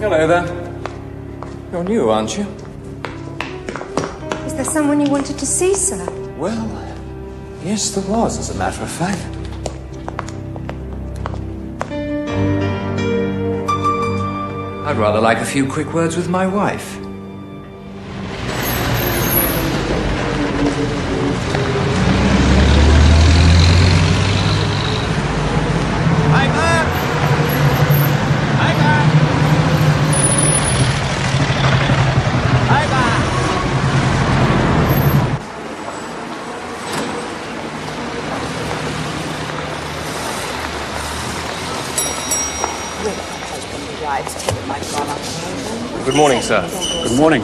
Hello there. You're new, aren't you? Is there someone you wanted to see, sir? Well, yes, there was, as a matter of fact. I'd rather like a few quick words with my wife. Good morning, sir. Good morning.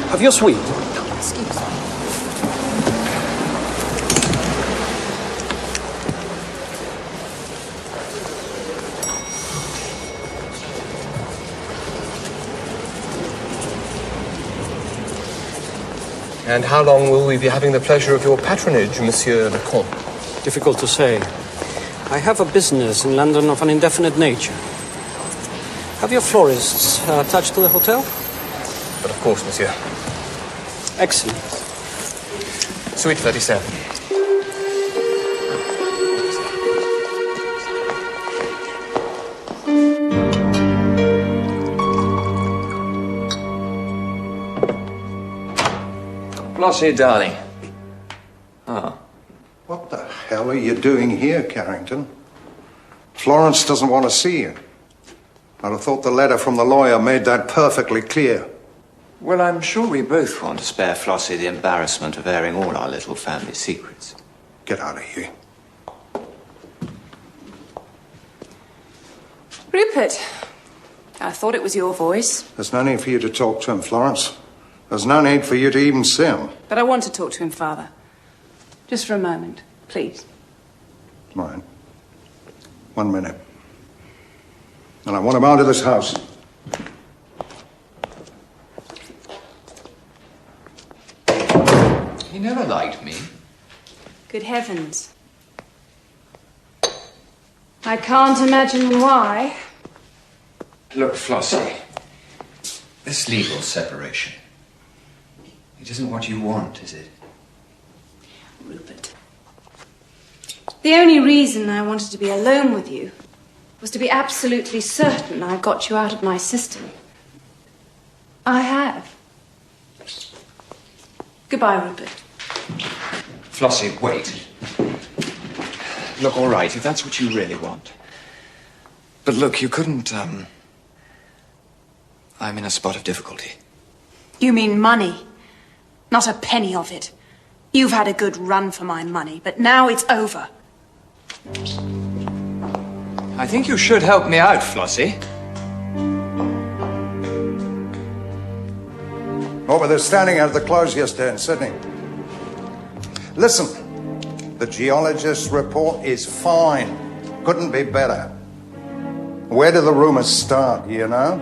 Have your suite. Excuse me. And how long will we be having the pleasure of your patronage, Monsieur le Comte? Difficult to say. I have a business in London of an indefinite nature. Have your florists attached to the hotel? But of course, monsieur. Excellent. Suite 37. Flossie, darling. Ah. What the hell are you doing here, Carrington? Florence doesn't want to see you. I'd have thought the letter from the lawyer made that perfectly clear. Well, I'm sure we both want to spare Flossie the embarrassment of airing all our little family secrets. Get out of here. Rupert, I thought it was your voice. There's no need for you to talk to him, Florence. There's no need for you to even see him. But I want to talk to him, Father. Just for a moment, please. Right. 1 minute. And I want him out of this house. He never liked me. Good heavens. I can't imagine why. Look, Flossie, this legal separation, it isn't what you want, is it? Rupert. The only reason I wanted to be alone with you was to be absolutely certain I got you out of my system. I have. Goodbye, Rupert. Flossie, wait. Look, all right, if that's what you really want. But look, you couldn't, I'm in a spot of difficulty. You mean money? Not a penny of it. You've had a good run for my money, but now it's over. I think you should help me out, Flossie. What were they standing out of the close yesterday in Sydney? Listen, the geologist's report is fine. Couldn't be better. Where do the rumors start, you know?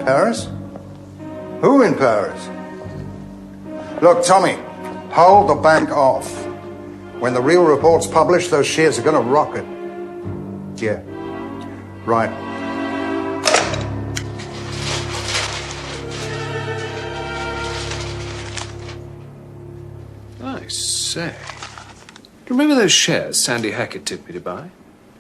Paris? Who in Paris? Look, Tommy, hold the bank off. When the real report's published, those shares are going to rocket. Yeah. Right. I say. Do you remember those shares Sandy Hackett tipped me to buy?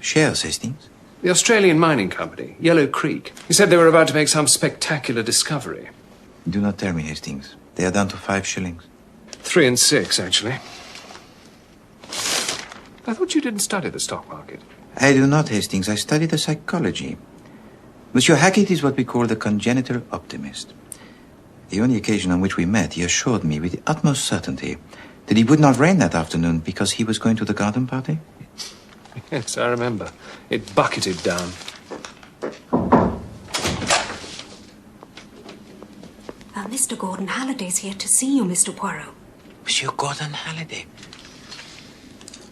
Shares, Hastings? The Australian mining company, Yellow Creek. He said they were about to make some spectacular discovery. Do not tell me, Hastings. They are down to 5 shillings. 3 and 6, actually. I thought you didn't study the stock market. I do not, Hastings. I study the psychology. Monsieur Hackett is what we call the congenital optimist. The only occasion on which we met, he assured me with the utmost certainty that it would not rain that afternoon because he was going to the garden party. Yes, I remember. It bucketed down. Mr. Gordon Halliday's here to see you, Mr. Poirot. Monsieur Gordon Halliday.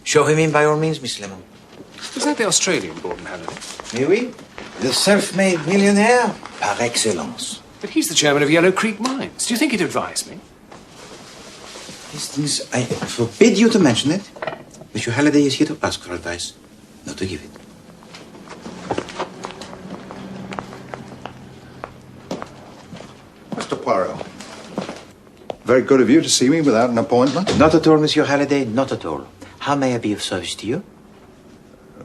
Show him in by all means, Miss Lemon. Is that the Australian Gordon Halliday? Mais oui. The self-made millionaire par excellence. But he's the chairman of Yellow Creek Mines. Do you think he'd advise me? Hastings, I forbid you to mention it. Monsieur Halliday is here to ask for advice, not to give it. Mr. Poirot. Very good of you to see me without an appointment. Not at all, Monsieur Halliday, not at all. How may I be of service to you?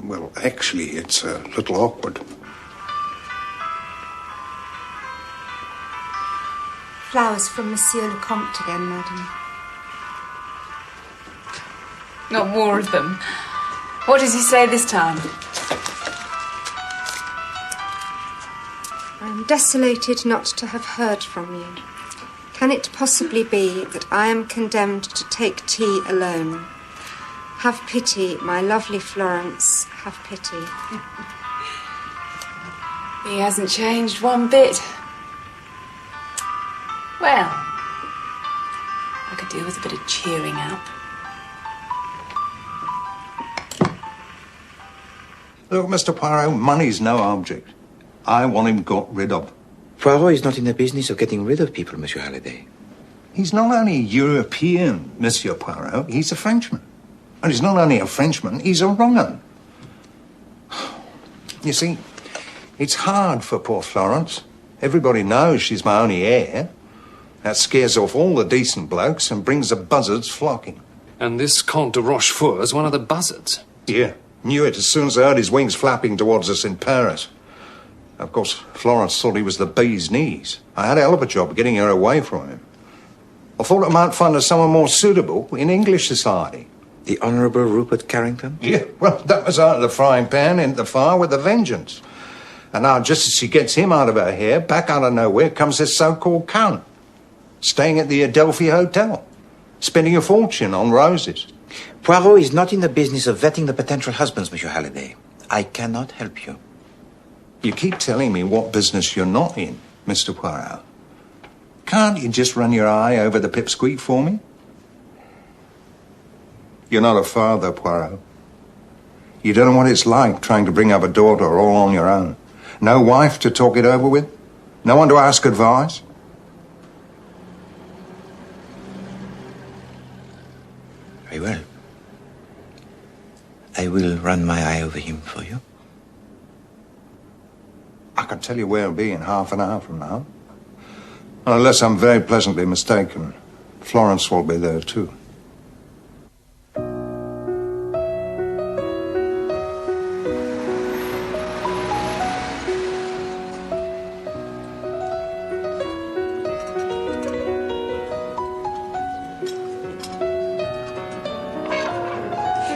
Well, actually, it's a little awkward. Flowers from Monsieur le Comte again, madam. Not more of them. What does he say this time? I am desolated not to have heard from you. Can it possibly be that I am condemned to take tea alone? Have pity, my lovely Florence, have pity. He hasn't changed one bit. Well, I could do with a bit of cheering up. Look, Mr. Poirot, money's no object. I want him got rid of. Poirot is not in the business of getting rid of people, Monsieur Halliday. He's not only European, Monsieur Poirot, he's a Frenchman. And he's not only a Frenchman, he's a wrong 'un. You see, it's hard for poor Florence. Everybody knows she's my only heir. That scares off all the decent blokes and brings the buzzards flocking. And this Comte de Rochefort is one of the buzzards. Yeah, knew it as soon as I heard his wings flapping towards us in Paris. Of course, Florence thought he was the bee's knees. I had a hell of a job getting her away from him. I thought I might find her someone more suitable in English society. The Honourable Rupert Carrington? Yeah, well, that was out of the frying pan into the fire with a vengeance. And now, just as she gets him out of her hair, back out of nowhere comes this so-called Count, staying at the Adelphi Hotel, spending a fortune on roses. Poirot is not in the business of vetting the potential husbands, Monsieur Halliday. I cannot help you. You keep telling me what business you're not in, Mr. Poirot. Can't you just run your eye over the pipsqueak for me? You're not a father, Poirot. You don't know what it's like trying to bring up a daughter all on your own. No wife to talk it over with? No one to ask advice? Very well. I will run my eye over him for you. I can tell you where he'll be in half an hour from now. Unless I'm very pleasantly mistaken, Florence will be there too.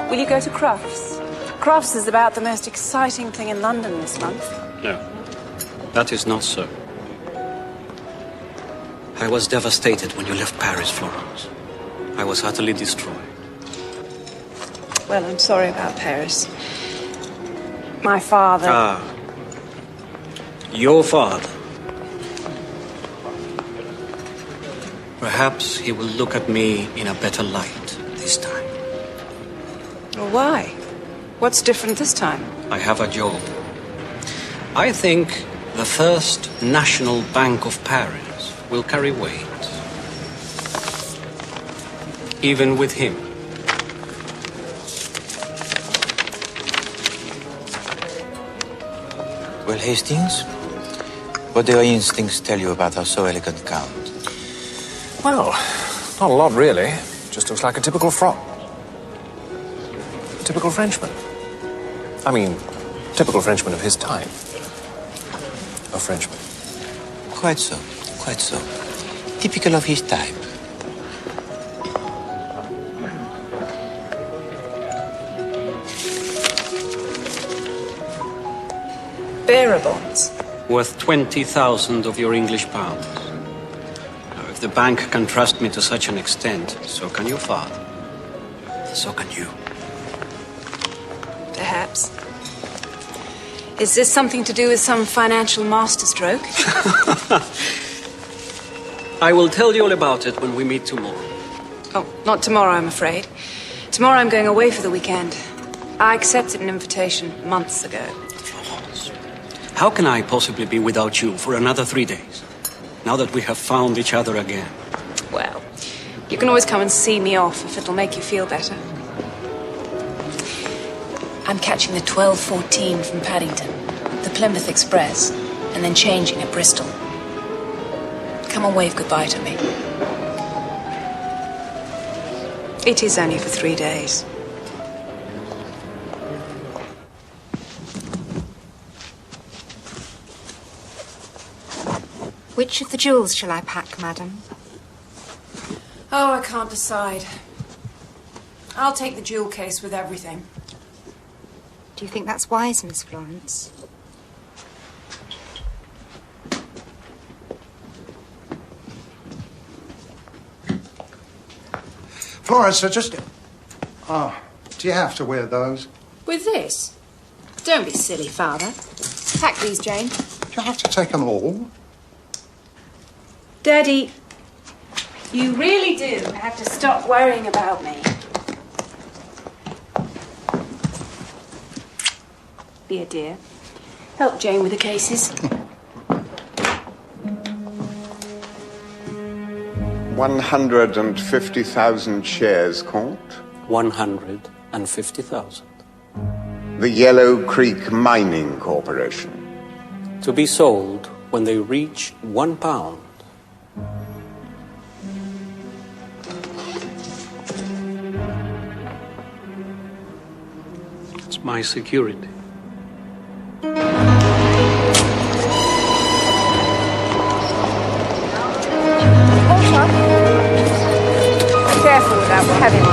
Will you go to Crufts? Crufts is about the most exciting thing in London this month. No, that is not so. I was devastated when you left Paris, Florence. I was utterly destroyed. Well, I'm sorry about Paris. My father... Ah, your father. Perhaps he will look at me in a better light this time. Well, why? What's different this time? I have a job. I think the First National Bank of Paris will carry weight. Even with him. Well, Hastings, what do your instincts tell you about our so elegant Count? Well, not a lot, really. Just looks like a typical frock. A typical Frenchman. I mean, typical Frenchman of his time. A Frenchman. Quite so, quite so. Typical of his type. Bearer bonds. Worth 20,000 of your English pounds. Now, if the bank can trust me to such an extent, so can your father. So can you. Perhaps. Is this something to do with some financial masterstroke? I will tell you all about it when we meet tomorrow. Oh, not tomorrow, I'm afraid. Tomorrow I'm going away for the weekend. I accepted an invitation months ago. Florence, how can I possibly be without you for another 3 days? Now that we have found each other again. Well, you can always come and see me off if it'll make you feel better. I'm catching the 12:14 from Paddington, the Plymouth Express, and then changing at Bristol. Come and wave goodbye to me. It is only for 3 days. Which of the jewels shall I pack, madam? Oh, I can't decide. I'll take the jewel case with everything. Do you think that's wise, Miss Florence? Florence, do you have to wear those? With this? Don't be silly, Father. Pack these, Jane. Do you have to take them all? Daddy, you really do have to stop worrying about me. Be a dear. Help Jane with the cases. 150,000 shares, Comte. 150,000. The Yellow Creek Mining Corporation. To be sold when they reach £1. It's my security. Careful with that, we'll have him on.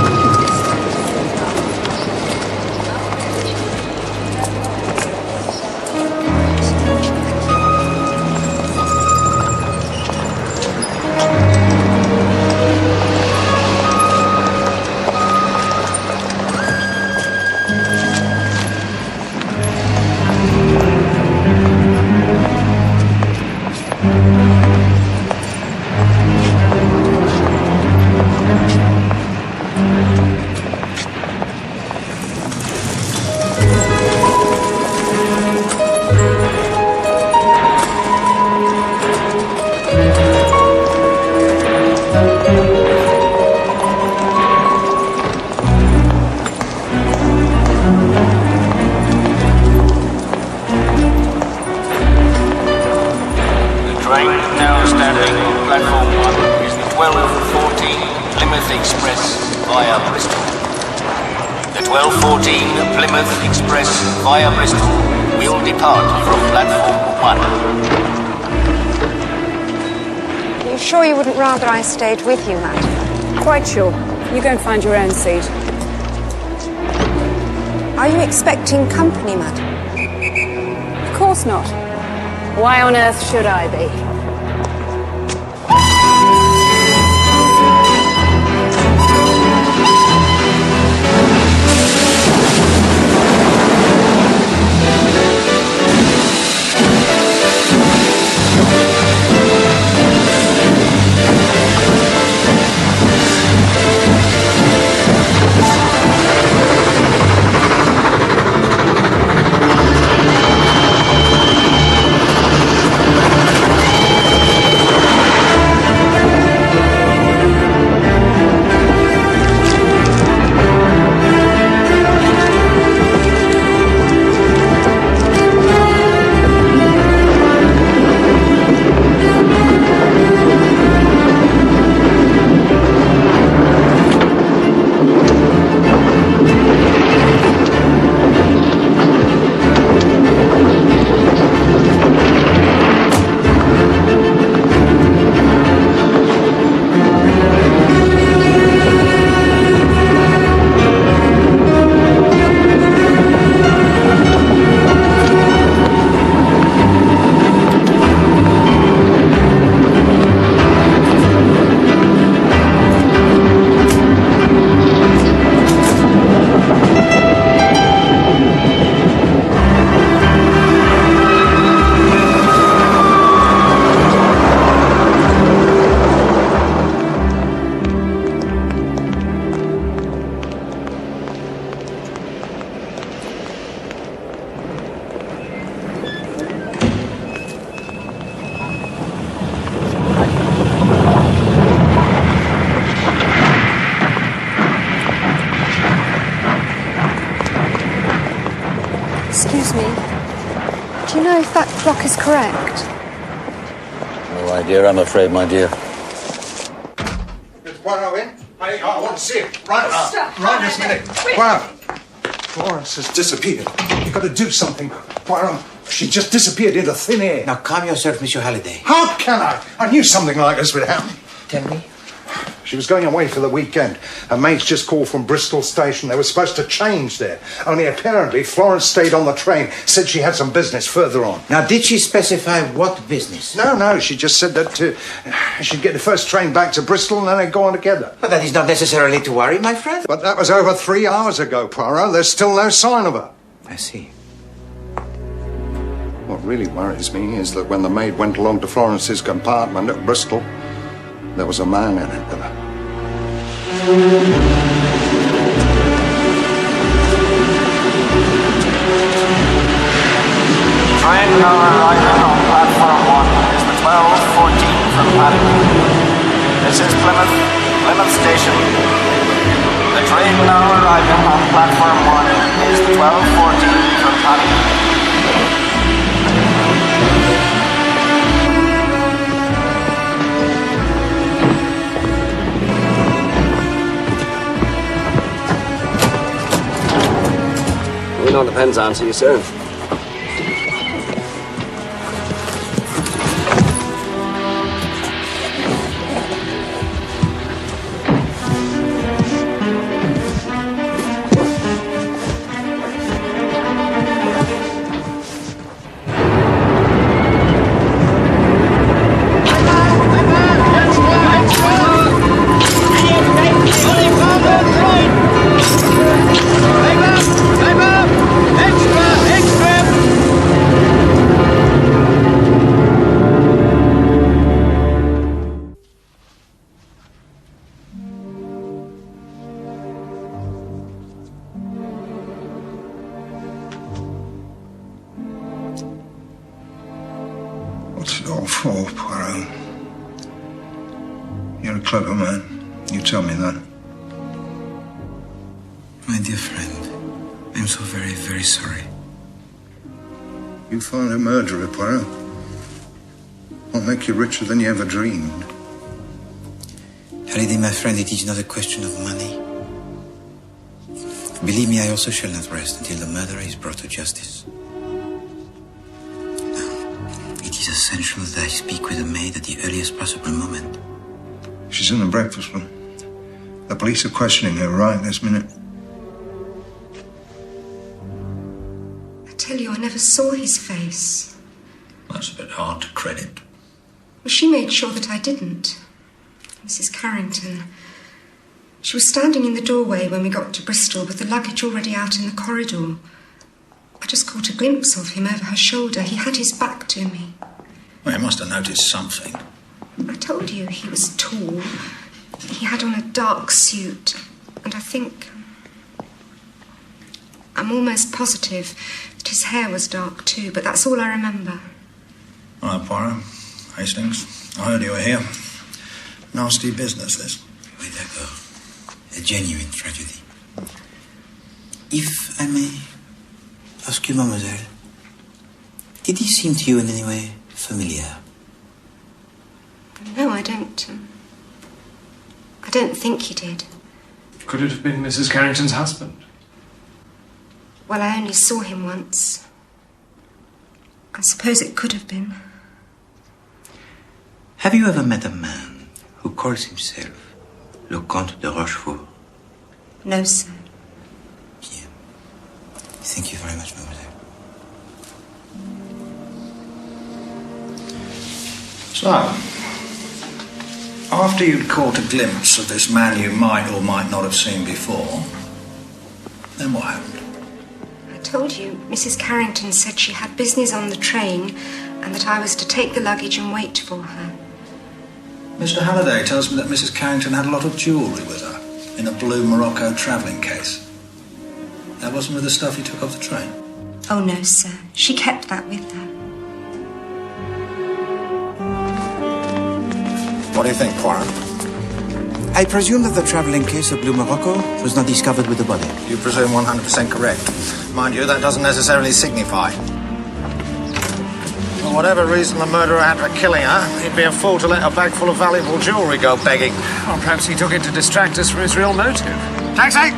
via Bristol. The 12:14 Plymouth Express via Bristol will depart from platform 1. Are you sure you wouldn't rather I stayed with you, madam? Quite sure. You go and find your own seat. Are you expecting company, madam? Of course not. Why on earth should I be? Excuse me. Do you know if that clock is correct? No my dear. I'm afraid, my dear. Is Poirot in? I want to see him. Right now. Stop. Right this minute. Poirot. Florence has disappeared. You've got to do something. Poirot, she just disappeared into thin air. Now calm yourself, Monsieur Halliday. How can I? I knew something like this would happen. Tell me. She was going away for the weekend. Her mates just called from Bristol station. They were supposed to change there. Only apparently Florence stayed on the train, said she had some business further on. Now, did she specify what business? No, she just said that she'd get the first train back to Bristol and then they'd go on together. But that is not necessarily to worry, my friend. But that was over 3 hours ago, Poirot. There's still no sign of her. I see. What really worries me is that when the maid went along to Florence's compartment at Bristol, there was a man in it with her. Train now arriving on platform 1 is the 12:14 from Paddington. This is Plymouth Station. The train now arriving on platform 1 is the 12:14 from Paddington. We know the pen's on, see you soon. What's it all for, Poirot? You're a clever man. You tell me that. My dear friend, I'm so very, very sorry. You find a murderer, Poirot. Won't make you richer than you ever dreamed. Halliday, my friend, it is not a question of money. Believe me, I also shall not rest until the murderer is brought to justice. It is essential that I speak with the maid at the earliest possible moment. She's in the breakfast room. The police are questioning her right this minute. I tell you, I never saw his face. That's a bit hard to credit. Well, she made sure that I didn't. Mrs. Carrington. She was standing in the doorway when we got to Bristol with the luggage already out in the corridor. I just caught a glimpse of him over her shoulder. He had his back to me. Well, you must have noticed something. I told you he was tall. He had on a dark suit. And I think... I'm almost positive that his hair was dark too, but that's all I remember. All right, Poirot. Hastings, I heard you were here. Nasty business, this. Oui, d'accord. A genuine tragedy. If I may ask you, mademoiselle, did he seem to you in any way familiar? No, I don't think he did. Could it have been Mrs. Carrington's husband? Well, I only saw him once. I suppose it could have been. Have you ever met a man who calls himself Le Comte de Rochefort? No, sir. Bien. Thank you very much, mademoiselle. So, after you'd caught a glimpse of this man you might or might not have seen before, then what happened? I told you, Mrs. Carrington said she had business on the train and that I was to take the luggage and wait for her. Mr. Halliday tells me that Mrs. Carrington had a lot of jewellery with her in a blue Morocco travelling case. That wasn't with the stuff you took off the train? Oh, no, sir. She kept that with her. What do you think, Poirot? I presume that the travelling case of blue Morocco was not discovered with the body. You presume 100% correct. Mind you, that doesn't necessarily signify. For whatever reason the murderer had for killing her, he'd be a fool to let a bag full of valuable jewellery go begging. Well, perhaps he took it to distract us from his real motive. Taxi!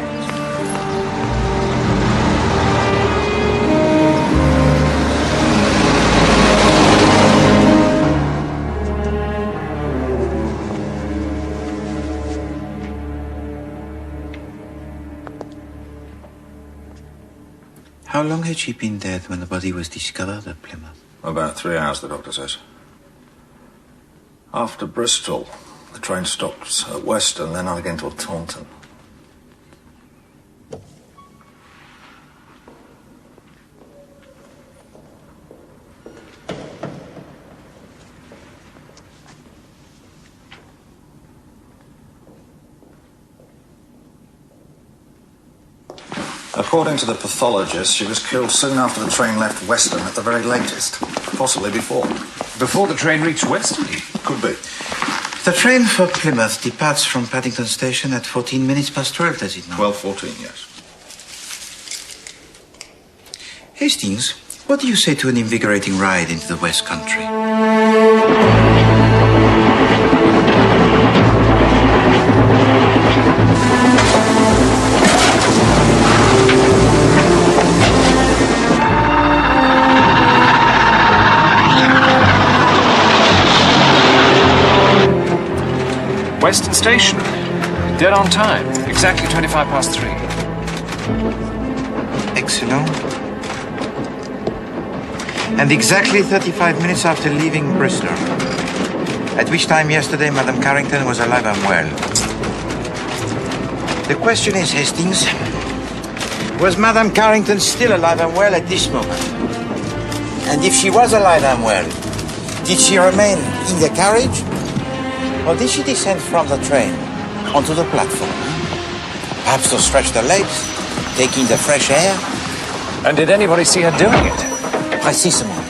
How long had she been dead when the body was discovered at Plymouth? About 3 hours, the doctor says. After Bristol, the train stopped at Weston, then on again till Taunton. According to the pathologist, she was killed soon after the train left Weston at the very latest. Possibly before. Before the train reached Weston? Could be. The train for Plymouth departs from Paddington Station at 14 minutes past 12, does it not? 12:14, yes. Hastings, what do you say to an invigorating ride into the West Country? Weston Station. Dead on time. Exactly 25 past 3. Excellent. And exactly 35 minutes after leaving Bristol. At which time yesterday Madame Carrington was alive and well. The question is, Hastings, was Madame Carrington still alive and well at this moment? And if she was alive and well, did she remain in the carriage? Or did she descend from the train onto the platform? Perhaps to stretch her legs, taking the fresh air? And did anybody see her doing it? Précisément.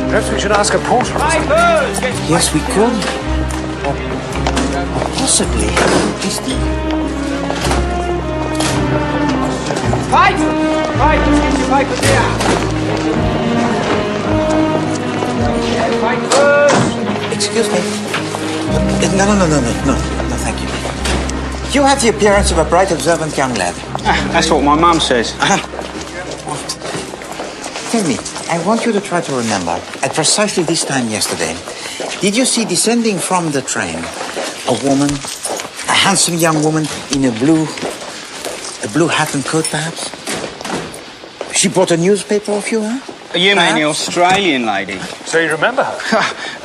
Perhaps we should ask a porter. Yes, we could. Or possibly Christie. Pipe! Pipe! Get your pipe there! Excuse me. No, thank you. You have the appearance of a bright, observant young lad. That's what my mum says. Tell me, I want you to try to remember, at precisely this time yesterday, did you see descending from the train a woman, a handsome young woman in a blue hat and coat, perhaps? She brought a newspaper with you, huh? You mean the Australian lady? So you remember her?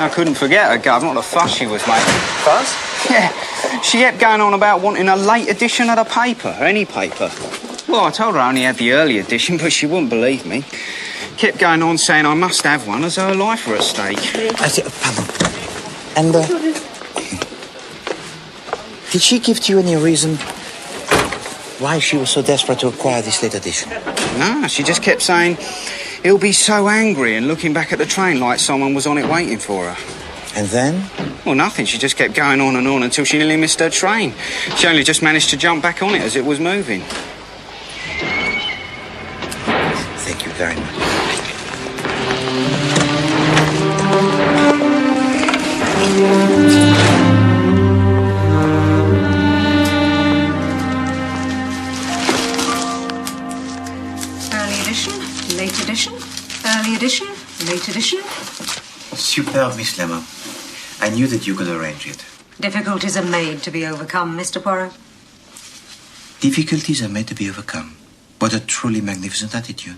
I couldn't forget her, Gov. What a fuss she was making. Fuss? Yeah. She kept going on about wanting a late edition of the paper, any paper. Well, I told her I only had the early edition, but she wouldn't believe me. Kept going on saying I must have one as her life were at stake. I said, pardon. And, did she give to you any reason why she was so desperate to acquire this late edition? No, she just kept saying he'll be so angry and looking back at the train like someone was on it waiting for her. And then? Well, nothing. She just kept going on and on until she nearly missed her train. She only just managed to jump back on it as it was moving. Thank you very much. Early edition, late edition, early edition, late edition. Superb, Miss Lemmer. I knew that you could arrange it. Difficulties are made to be overcome, Mr. Poirot. Difficulties are made to be overcome. What a truly magnificent attitude.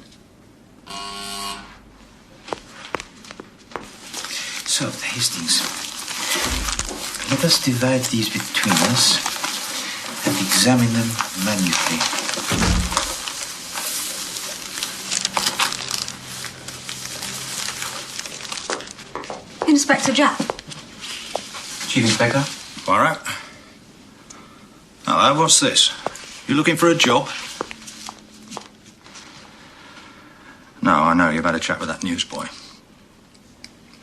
So, Hastings, let us divide these between us and examine them minutely. Inspector Japp. Chief Inspector? Poirot? Hello, what's this? You looking for a job? No, I know. You've had a chat with that newsboy.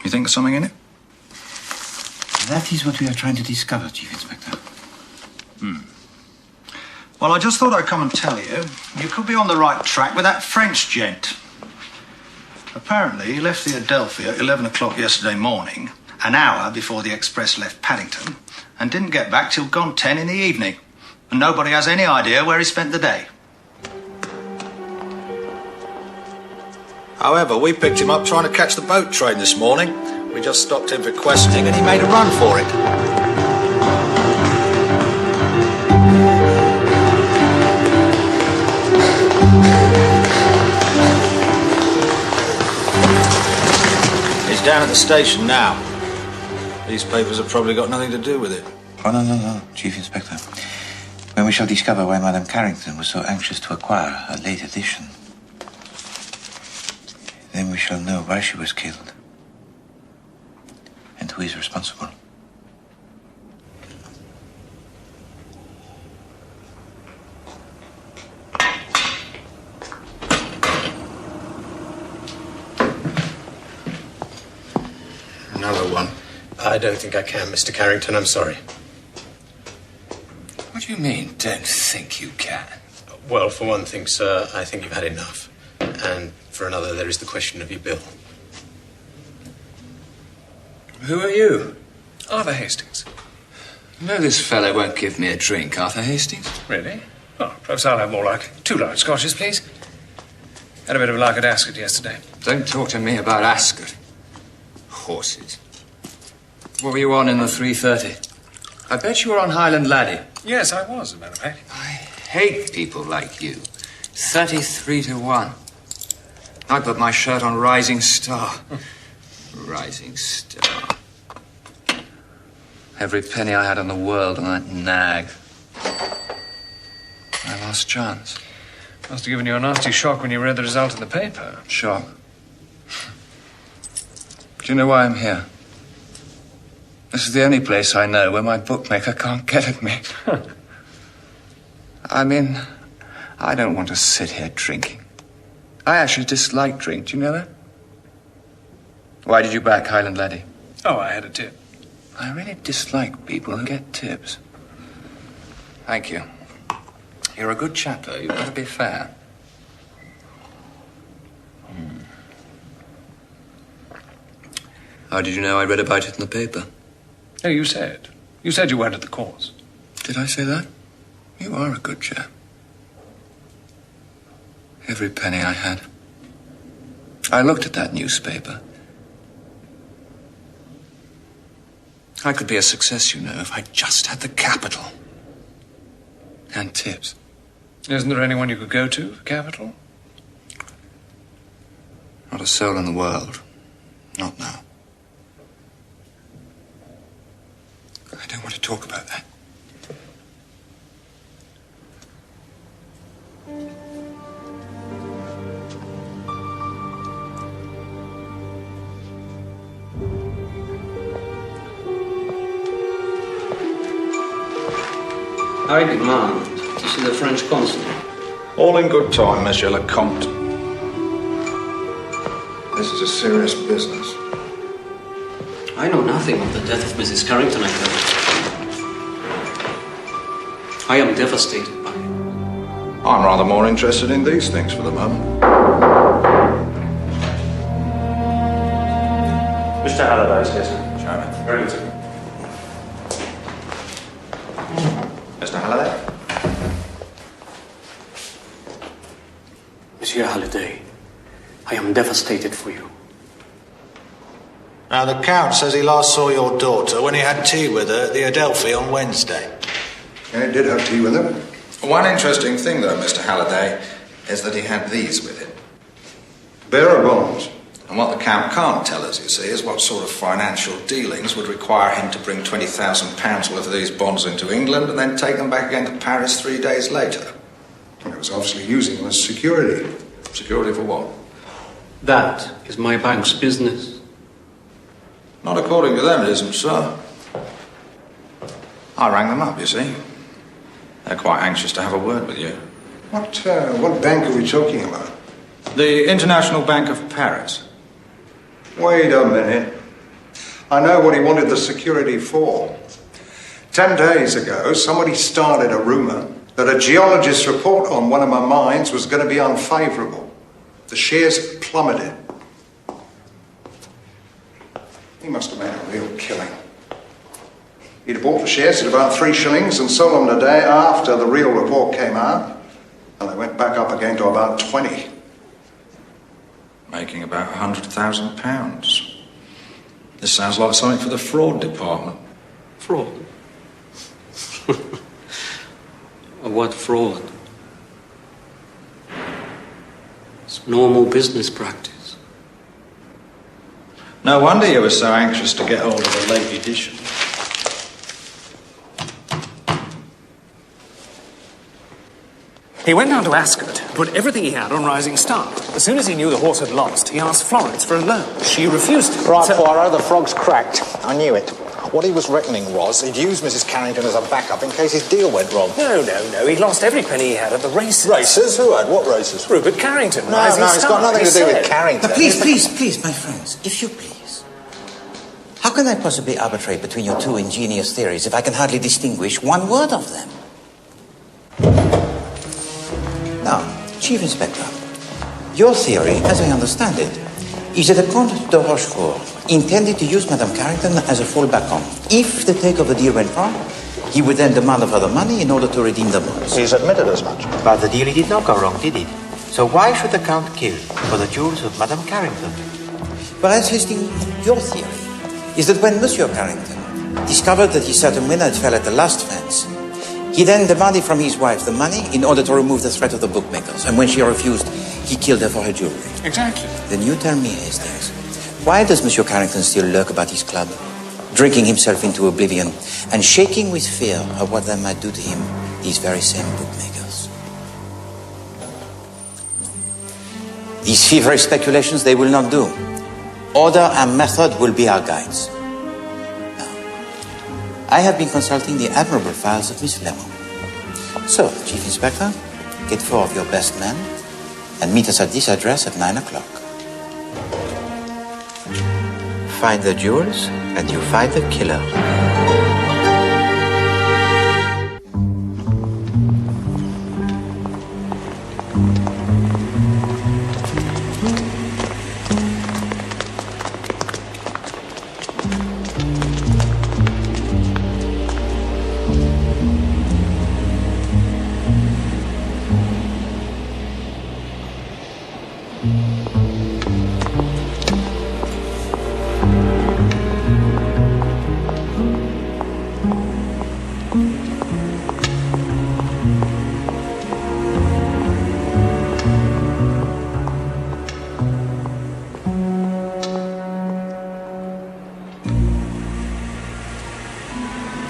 You think there's something in it? That is what we are trying to discover, Chief Inspector. Well, I just thought I'd come and tell you. You could be on the right track with that French gent. Apparently, he left the Adelphi at 11 o'clock yesterday morning, an hour before the express left Paddington, and didn't get back till gone 10 in the evening. And nobody has any idea where he spent the day. However, we picked him up trying to catch the boat train this morning. We just stopped him for questioning and he made a run for it. He's down at the station now. These papers have probably got nothing to do with it. Oh, no, Chief Inspector. When we shall discover why Madame Carrington was so anxious to acquire a late edition, then we shall know why she was killed and who is responsible. Another one. I don't think I can, Mr. Carrington. I'm sorry. What do you mean, don't think you can? Well, for one thing, sir, I think you've had enough. And for another, there is the question of your bill. Who are you? Arthur Hastings. You know this fellow won't give me a drink, Arthur Hastings? Really? Oh, perhaps I'll have more luck. 2 large scotches, please. Had a bit of luck at Ascot yesterday. Don't talk to me about Ascot. Horses. What were you on in the 3:30? I bet you were on Highland Laddie. Yes, I was, as a matter of fact. I hate people like you. 33-1. I put my shirt on Rising Star. Rising Star. Every penny I had in the world on that nag. My last chance. Must have given you a nasty shock when you read the result in the paper. Shock. Do you know why I'm here? This is the only place I know where my bookmaker can't get at me. I mean, I don't want to sit here drinking. I actually dislike drink. Do you know that? Why did you back Highland Laddie? Oh, I had a tip. I really dislike people who get tips. Thank you. You're a good chap, though. You've got to be fair. How did you know I read about it in the paper? Oh, you said. You said you weren't at the course. Did I say that? You are a good chap. Every penny I had. I looked at that newspaper. I could be a success, you know, if I just had the capital. And tips. Isn't there anyone you could go to for capital? Not a soul in the world. Not now. I don't want to talk about that. I demand to see the French consul. All in good time, Monsieur le Comte. This is a serious business. I know nothing of the death of Mrs. Carrington, I heard. I am devastated by it. I'm rather more interested in these things for the moment. Mr. Halliday's here, sir. Show me. Very good, sir. Mr. Halliday? Monsieur Halliday, I am devastated for you. Now, the Count says he last saw your daughter when he had tea with her at the Adelphi on Wednesday. Yeah, he did have tea with her. One interesting thing, though, Mr. Halliday, is that he had these with him. Bearer bonds. And what the Count can't tell us, you see, is what sort of financial dealings would require him to bring £20,000 worth of these bonds into England and then take them back again to Paris 3 days later. He was obviously using them as security. Security for what? That is my bank's business. Not according to them, it isn't, sir. I rang them up, you see. They're quite anxious to have a word with you. What bank are we talking about? The International Bank of Paris. Wait a minute. I know what he wanted the security for. 10 days ago, somebody started a rumour that a geologist's report on one of my mines was going to be unfavourable. The shares plummeted. He must have made a real killing. He'd have bought the shares at about 3 shillings and sold them the day after the real report came out, and they went back up again to about 20. Making about £100,000. This sounds like something for the fraud department. Fraud? What fraud? It's normal business practice. No wonder you were so anxious to get hold of the late edition. He went down to Ascot, put everything he had on Rising Star. As soon as he knew the horse had lost, he asked Florence for a loan. She refused it. Right, Poirot, the frog's cracked. I knew it. What he was reckoning was he'd use Mrs. Carrington as a backup in case his deal went wrong. No. He lost every penny he had at the races. Races? Who had? What races? Rupert Carrington, No, Rising it's Star. got nothing to do with Carrington. But please, my friends, if you please. How can I possibly arbitrate between your two ingenious theories if I can hardly distinguish one word of them? Now, Chief Inspector, your theory, as I understand it, is that the Comte de Rochefort intended to use Madame Carrington as a fallback on. If the take of the deal went wrong, he would then demand of her the money in order to redeem the bonds. He's admitted as much. But the deal did not go wrong, did it? So why should the Count kill for the jewels of Madame Carrington? Perhaps, Hastings, your theory is that when Monsieur Carrington discovered that his certain winner had fell at the last fence, he then demanded from his wife the money in order to remove the threat of the bookmakers. And when she refused, he killed her for her jewelry. Exactly. Then you tell me, Hastings, why does Monsieur Carrington still lurk about his club, drinking himself into oblivion and shaking with fear of what they might do to him, these very same bookmakers? These feverish speculations they will not do. Order and method will be our guides. I have been consulting the admirable files of Miss Fleming. So, Chief Inspector, get 4 of your best men and meet us at this address at 9 o'clock. Find the jewels and you find the killer.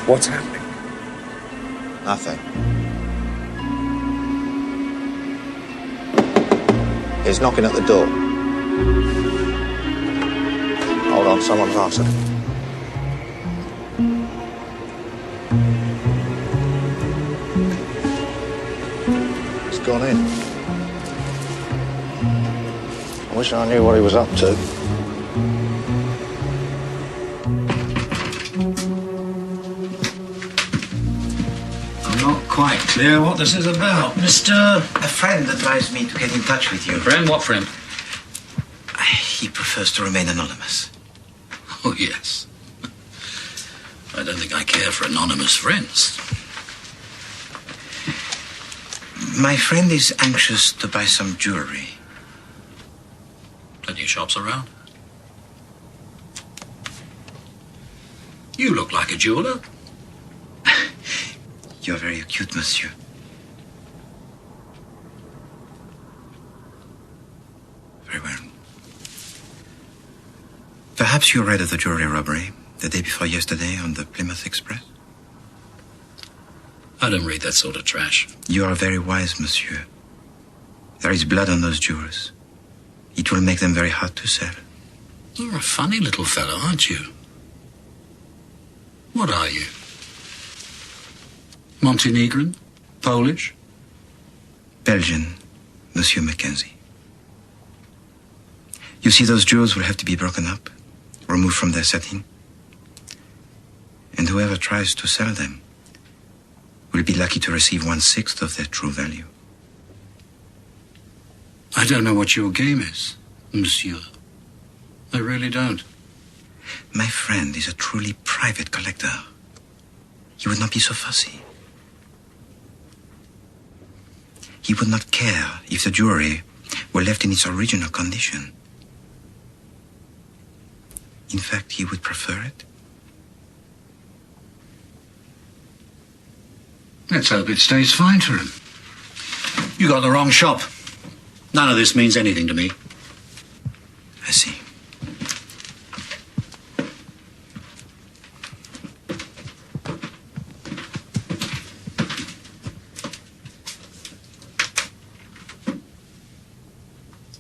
What's happening? Nothing. He's knocking at the door. Hold on, someone's answered. He's gone in. I wish I knew what he was up to. Quite clear what this is about, Mr. A friend advised me to get in touch with you. Friend? What friend? He prefers to remain anonymous. Oh, yes. I don't think I care for anonymous friends. My friend is anxious to buy some jewelry. Plenty of shops around. You look like a jeweler. You're very acute, monsieur. Very well. Perhaps you read of the jewelry robbery the day before yesterday on the Plymouth Express? I don't read that sort of trash. You are very wise, monsieur. There is blood on those jewels. It will make them very hard to sell. You're a funny little fellow, aren't you? What are you? Montenegrin? Polish? Belgian, Monsieur Mackenzie. You see, those jewels will have to be broken up, removed from their setting. And whoever tries to sell them will be lucky to receive 1/6 of their true value. I don't know what your game is, monsieur. I really don't. My friend is a truly private collector. He would not be so fussy. He would not care if the jewelry were left in its original condition. In fact, he would prefer it. Let's hope it stays fine for him. You got the wrong shop. None of this means anything to me. I see.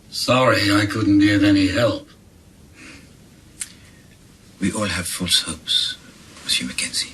Sorry, I couldn't be of any help. We all have false hopes, Monsieur Mackenzie.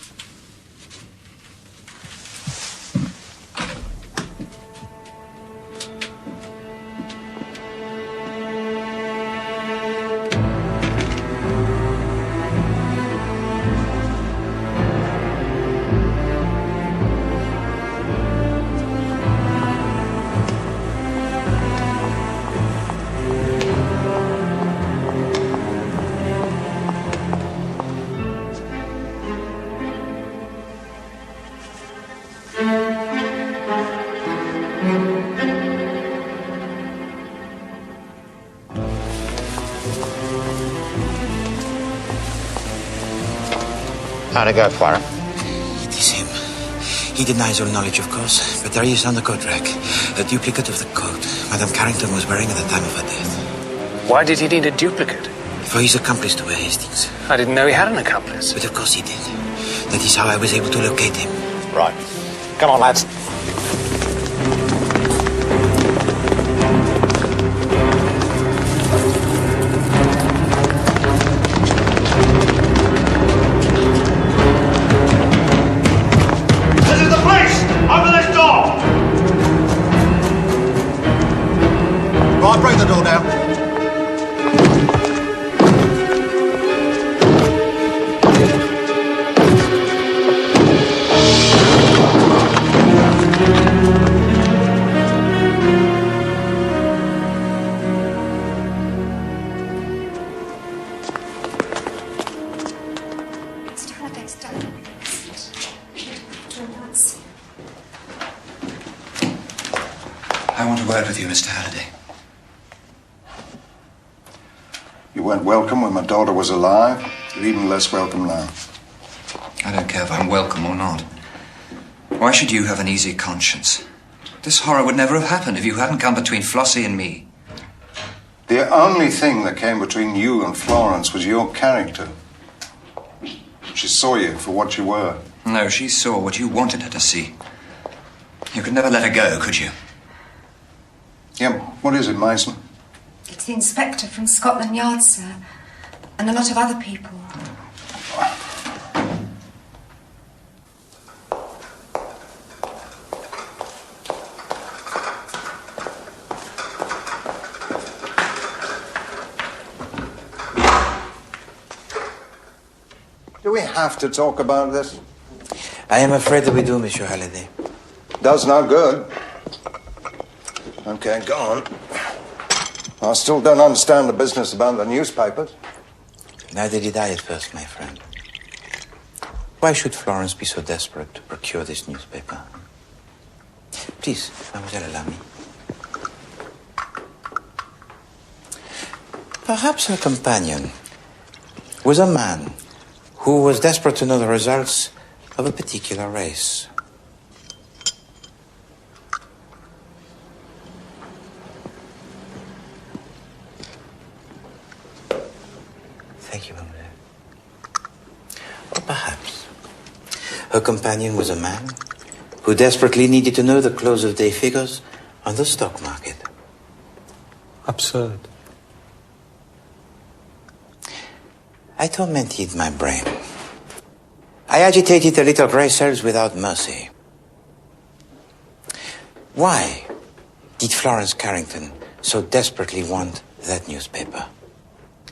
How'd it go, Poirot? It is him. He denies all knowledge, of course, but there is on the coat rack a duplicate of the coat Madame Carrington was wearing at the time of her death. Why did he need a duplicate? For his accomplice to wear Hastings. I didn't know he had an accomplice. But of course he did. That is how I was able to locate him. Right. Come on, lads. Right, break the door down. I want a word with you, Mr. Halliday. You weren't welcome when my daughter was alive. You're even less welcome now. I don't care if I'm welcome or not. Why should you have an easy conscience? This horror would never have happened if you hadn't come between Flossie and me. The only thing that came between you and Florence was your character. She saw you for what you were. No, she saw what you wanted her to see. You could never let her go, could you? Yeah, what is it, Mason? It's the inspector from Scotland Yard, sir, and a lot of other people. Do we have to talk about this? I am afraid that we do, Monsieur Halliday. Does no good. Okay, go on. I still don't understand the business about the newspapers. Neither did I at first, my friend. Why should Florence be so desperate to procure this newspaper? Please, mademoiselle, allow me. Perhaps her companion was a man who was desperate to know the results of a particular race. Thank you, mademoiselle. Or perhaps her companion was a man who desperately needed to know the close of day figures on the stock market. Absurd. I tormented my brain. I agitated the little grey cells without mercy. Why did Florence Carrington so desperately want that newspaper?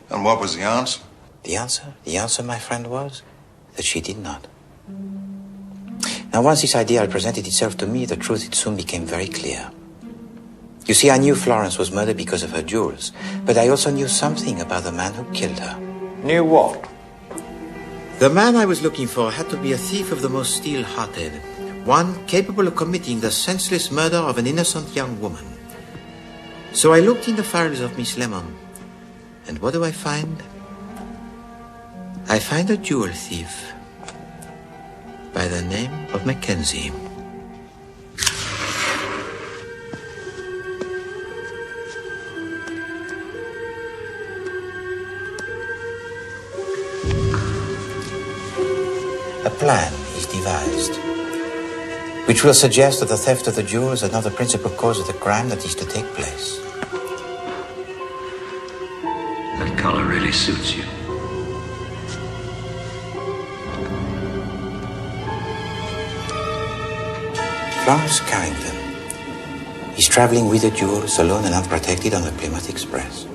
And what was the answer? The answer, my friend, was that she did not. Now, once this ideal presented itself to me, the truth it soon became very clear. You see, I knew Florence was murdered because of her jewels, but I also knew something about the man who killed her. Knew what? The man I was looking for had to be a thief of the most steel-hearted, one capable of committing the senseless murder of an innocent young woman. So I looked in the files of Miss Lemon, and what do I find? I find a jewel thief by the name of Mackenzie. A plan is devised, which will suggest that the theft of the jewels is not the principal cause of the crime that is to take place. That color really suits you. Florence Carrington is traveling with the jewels alone and unprotected on the Plymouth Express.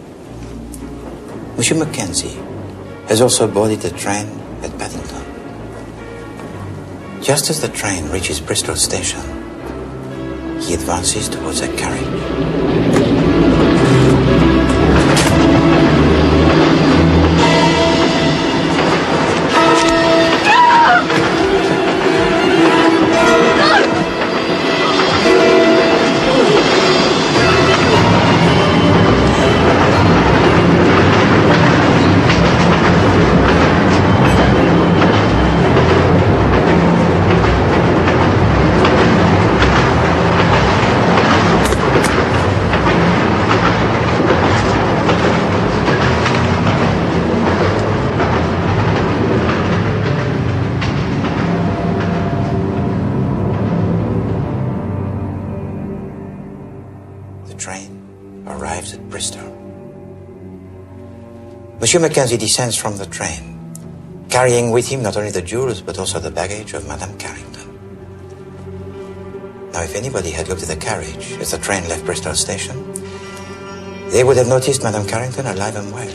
Monsieur Mackenzie has also boarded the train at Paddington. Just as the train reaches Bristol Station, he advances towards a carriage. Monsieur Mackenzie descends from the train, carrying with him not only the jewels, but also the baggage of Madame Carrington. Now, if anybody had looked at the carriage as the train left Bristol Station, they would have noticed Madame Carrington alive and well.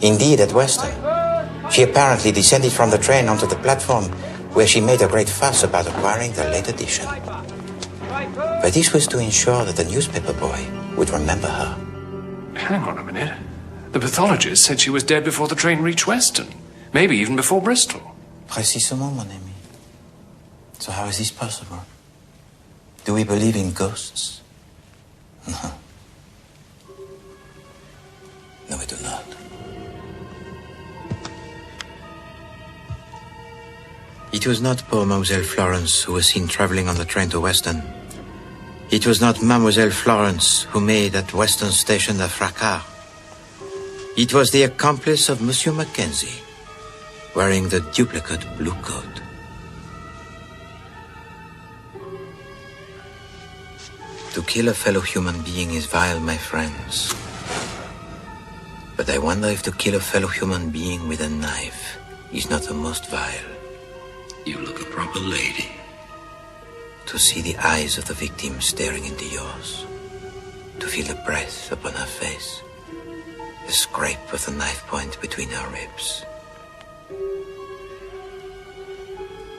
Indeed, at Weston, she apparently descended from the train onto the platform, where she made a great fuss about acquiring the late edition. But this was to ensure that the newspaper boy would remember her. Hang on a minute. The pathologist said she was dead before the train reached Weston. Maybe even before Bristol. Précisément, mon ami. So how is this possible? Do we believe in ghosts? No. No, we do not. It was not poor Mademoiselle Florence who was seen traveling on the train to Weston. It was not Mademoiselle Florence who made at Weston Station the fracas. It was the accomplice of Monsieur Mackenzie, wearing the duplicate blue coat. To kill a fellow human being is vile, my friends. But I wonder if to kill a fellow human being with a knife is not the most vile. You look a proper lady. To see the eyes of the victim staring into yours. To feel the breath upon her face. The scrape of the knife point between her ribs.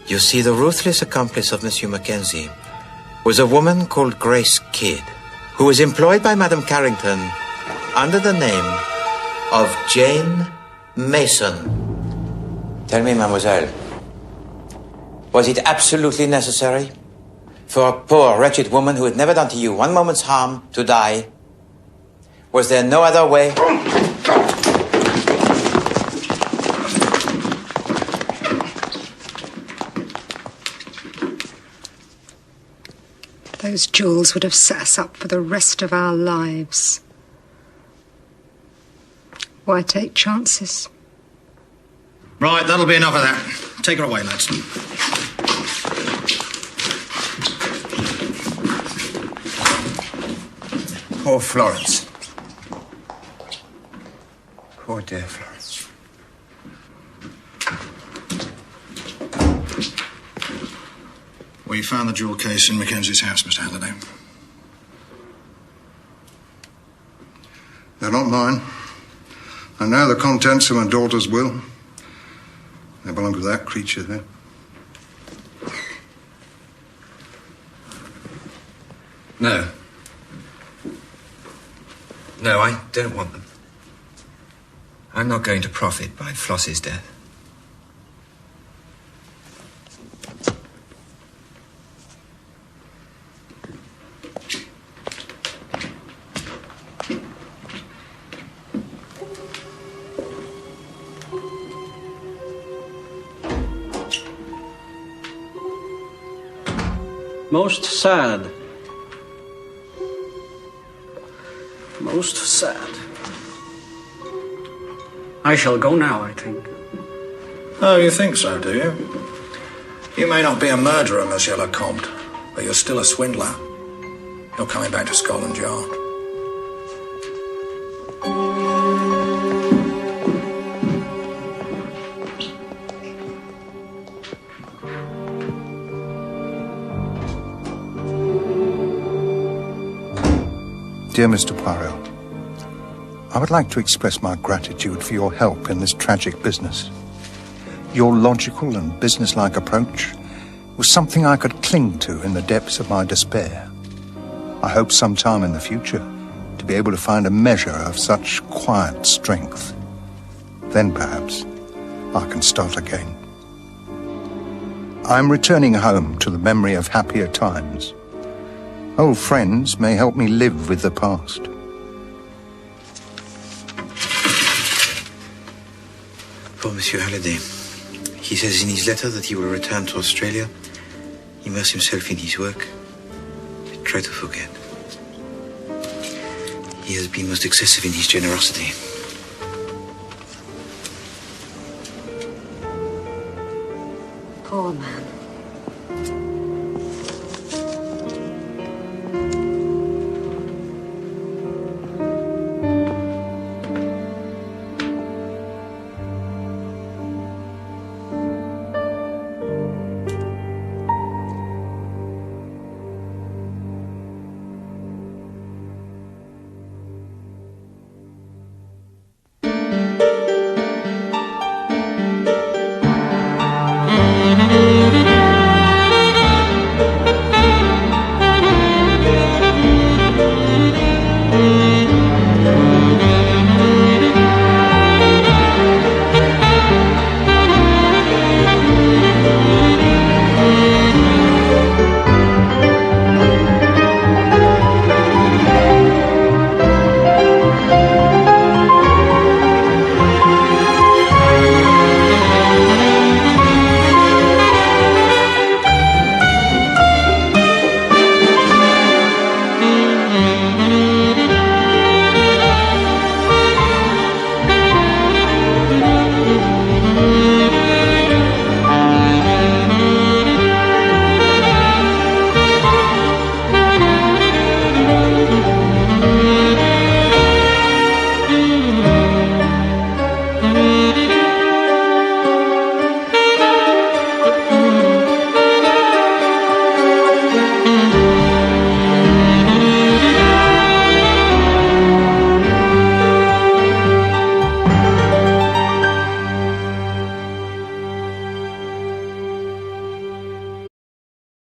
You see, the ruthless accomplice of Monsieur Mackenzie was a woman called Grace Kidd, who was employed by Madame Carrington under the name of Jane Mason. Tell me, mademoiselle, was it absolutely necessary for a poor, wretched woman who had never done to you one moment's harm to die? Was there no other way? Those jewels would have set us up for the rest of our lives. Why take chances? Right, that'll be enough of that. Take her away, lads. Poor Florence. Poor dear Florence. We found the jewel case in Mackenzie's house, Mr. Halliday. They're not mine. I know the contents of my daughter's will. They belong to that creature there. No. No, I don't want them. I'm not going to profit by Floss's death. Most sad. Most sad. I shall go now, I think. Oh, you think so, do you? You may not be a murderer, Monsieur Lecomte, but you're still a swindler. You're coming back to Scotland Yard. Dear Mr. Poirot, I would like to express my gratitude for your help in this tragic business. Your logical and businesslike approach was something I could cling to in the depths of my despair. I hope sometime in the future to be able to find a measure of such quiet strength. Then perhaps I can start again. I'm returning home to the memory of happier times. Old friends may help me live with the past. Poor Monsieur Halliday. He says in his letter that he will return to Australia, immerse himself in his work, and try to forget. He has been most excessive in his generosity. Poor man. Mm-hmm.